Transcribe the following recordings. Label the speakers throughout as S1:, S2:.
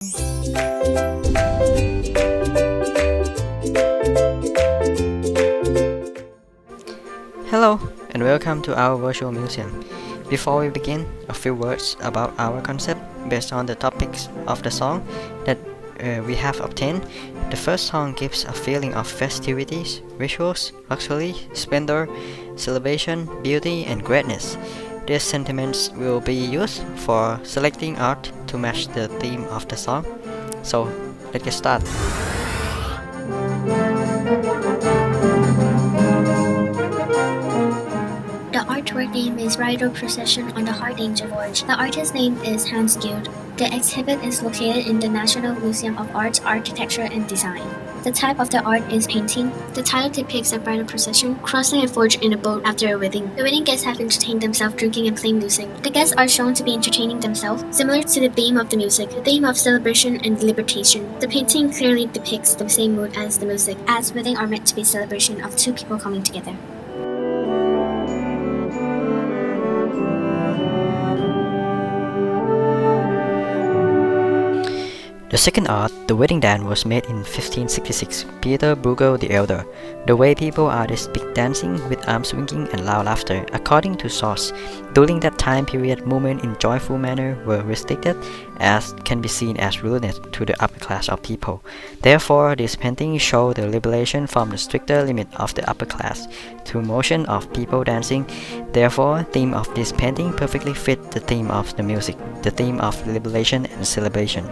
S1: Hello and welcome to our virtual museum. Before we begin, a few words about our concept based on the topics of the song that we have obtained. The first song gives a feeling of festivities, rituals, luxury, splendor, celebration, beauty, and greatness. These sentiments will be used for selecting art to match the theme of the song. So, let's get started.
S2: The artwork name is Bridal Procession on the Heart Angel Forge. The artist's name is Hans Guild. The exhibit is located in the National Museum of Arts, Architecture and Design. The type of the art is painting. The title depicts a bridal procession crossing a forge in a boat after a wedding. The wedding guests have entertained themselves drinking and playing music. The guests are shown to be entertaining themselves, similar to the theme of the music, the theme of celebration and deliberation. The painting clearly depicts the same mood as the music, as wedding are meant to be a celebration of two people coming together.
S1: The second art, The Wedding Dance, was made in 1566, Peter Bruegel the Elder. The way people are depicted dancing with arms swinging and loud laughter. According to source, during that time period, movement in joyful manner were restricted, as can be seen as rudeness to the upper class of people. Therefore, this painting shows the liberation from the stricter limit of the upper class to motion of people dancing. Therefore, theme of this painting perfectly fit the theme of the music, the theme of liberation and celebration.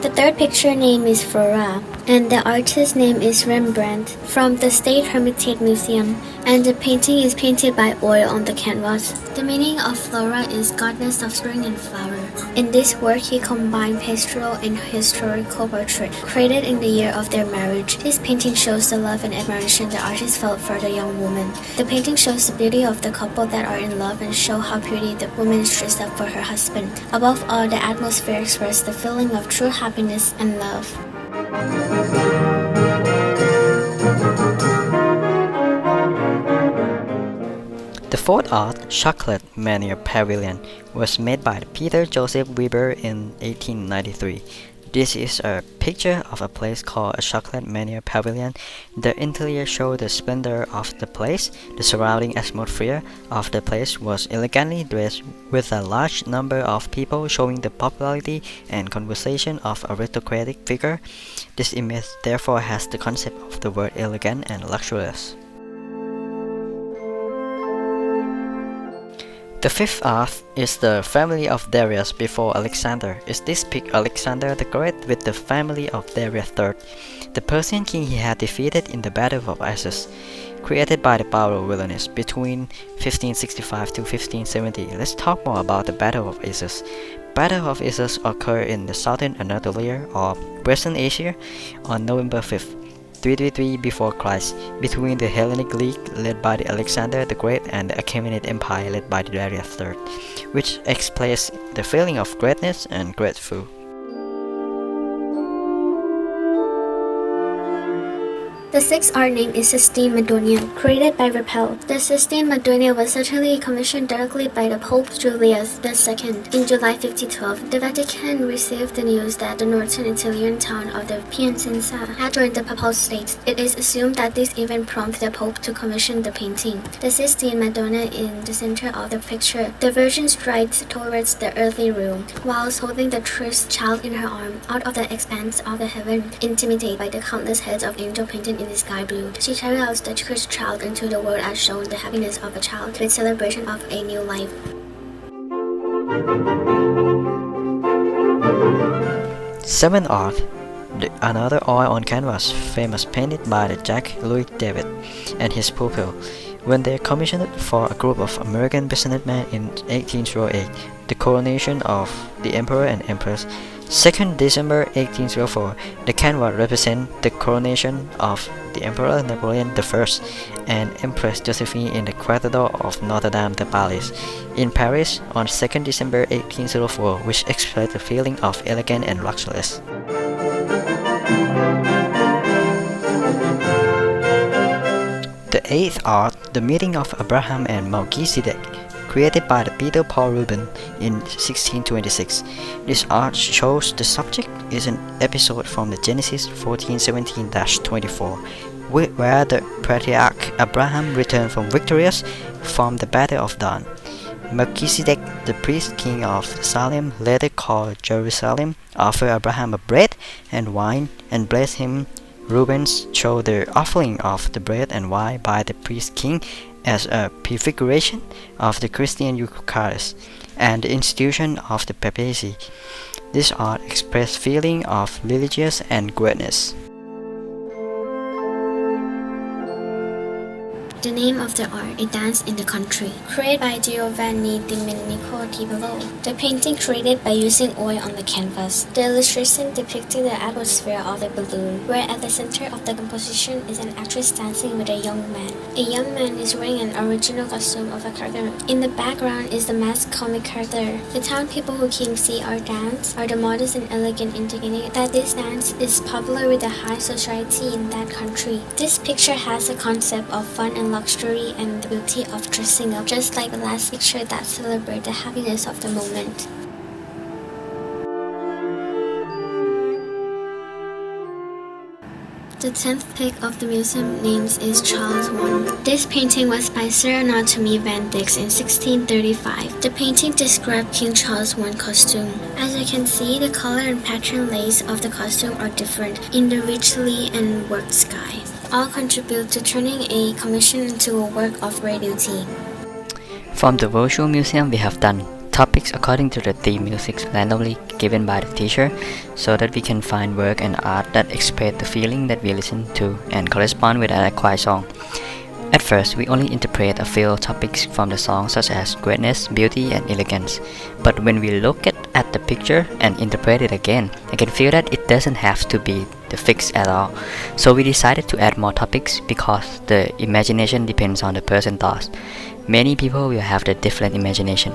S2: The third picture name is Flora, and the artist's name is Rembrandt from the State Hermitage Museum, and the painting is painted by oil on the canvas. The meaning of Flora is goddess of spring and flower. In this work, he combined pastoral and historical portrait, created in the year of their marriage. This painting shows the love and admiration the artist felt for the young woman. The painting shows the beauty of the couple that are in love and show how pretty the woman is dressed up for her husband. Above all, the atmosphere expressed the feeling of true happiness and love.
S1: The fourth art, Chocolate Mania Pavilion, was made by Peter Joseph Weber in 1893. This is a picture of a place called a Chocolate Mania Pavilion. The interior showed the splendor of the place. The surrounding atmosphere of the place was elegantly dressed with a large number of people showing the popularity and conversation of aristocratic figure. This image therefore has the concept of the word elegant and luxurious. The fifth art is the family of Darius before Alexander. It depicts Alexander the Great with the family of Darius III, the Persian king he had defeated in the Battle of Issus, created by the Battle of Wilderness between 1565 to 1570. Let's talk more about the Battle of Issus. Battle of Issus occurred in the southern Anatolia or Western Asia on November 5th. 333 before Christ, between the Hellenic League led by the Alexander the Great and the Achaemenid Empire led by the Darius III, which expressed the feeling of greatness and grateful.
S2: The sixth art name is Sistine Madonna, created by Rappel. The Sistine Madonna was certainly commissioned directly by the Pope Julius II. In July 1512, the Vatican received the news that the northern Italian town of the Piacenza had joined the Papal States. It is assumed that this event prompted the Pope to commission the painting. The Sistine Madonna in the center of the picture. The Virgin strides towards the earthly room, whilst holding the Christ child in her arm, out of the expanse of the heaven, intimidated by the countless heads of angels painted in the sky blue. She carried out the Christ child into the world as shown the happiness of a child with celebration of a new life.
S1: Seventh art, another oil on canvas, famous painted by the Jacques Louis David and his pupil when they commissioned for a group of American businessmen in 1808, the coronation of the Emperor and Empress. 2nd December 1804, the canvas represents the coronation of the Emperor Napoleon I and Empress Josephine in the Cathedral of Notre-Dame de Paris in Paris on 2nd December 1804, which expressed the feeling of elegance and luxurious. The eighth art, the meeting of Abraham and Melchizedek, created by the Peter Paul Rubens in 1626. This art shows the subject is an episode from the Genesis 14:17-24, where the patriarch Abraham returned victorious from the Battle of Dan. Melchizedek, the priest king of Salem, later called Jerusalem, offered Abraham a bread and wine and blessed him. Rubens showed the offering of the bread and wine by the priest king as a prefiguration of the Christian Eucharist and the institution of the papacy. This art expressed feeling of religious and greatness.
S2: The name of the art, A Dance in the Country, created by Giovanni Domenico di Bello. The painting created by using oil on the canvas. The illustration depicting the atmosphere of a balloon, where at the center of the composition is an actress dancing with a young man. A young man is wearing an original costume of a character. In the background is the masked comic character. The town people who came see our dance are the modest and elegant, indicating that this dance is popular with the high society in that country. This picture has a concept of fun and luxury and the beauty of dressing up, just like the last picture that celebrates the happiness of the moment. The 10th pick of the museum names is Charles I. This painting was by Sir Anatomy Van Dyck in 1635. The painting described King Charles I costume. As you can see, the color and pattern lace of the costume are different in the richly and worked sky. All contribute to turning a commission into a work of rare beauty.
S1: From the virtual museum, we have done topics according to the theme music randomly given by the teacher, so that we can find work and art that express the feeling that we listen to and correspond with an acquired song. At first, we only interpret a few topics from the song, such as greatness, beauty, and elegance. But when we look at the picture and interpret it again, I can feel that it doesn't have to be the fix at all. So we decided to add more topics because the imagination depends on the person's thoughts. Many people will have the different imagination.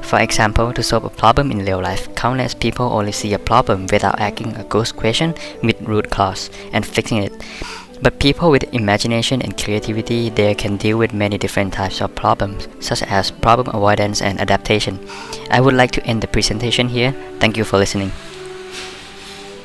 S1: For example, to solve a problem in real life, countless people only see a problem without asking a ghost question with root cause and fixing it. But people with imagination and creativity, they can deal with many different types of problems, such as problem avoidance and adaptation. I would like to end the presentation here. Thank you for listening.